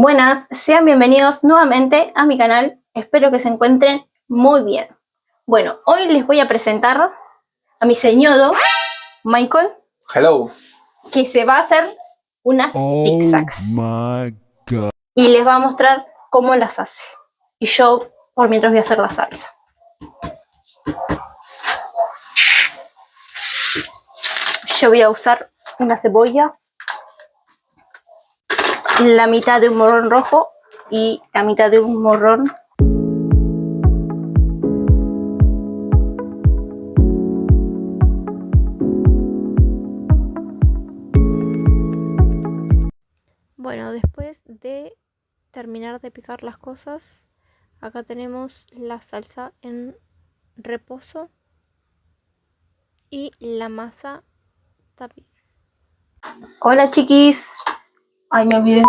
Buenas, sean bienvenidos nuevamente a mi canal. Espero que se encuentren muy bien. Bueno, hoy les voy a presentar a mi señor Michael. Hello. Que se va a hacer unas pizzas. My God. Y les va a mostrar cómo las hace. Y yo, por mientras, voy a hacer la salsa. Yo voy a usar una cebolla, la mitad de un morrón rojo y la mitad de un morrón. Bueno, después de terminar de picar las cosas, acá tenemos la salsa en reposo y la masa también. Hola chiquis. Ay, me olvidé.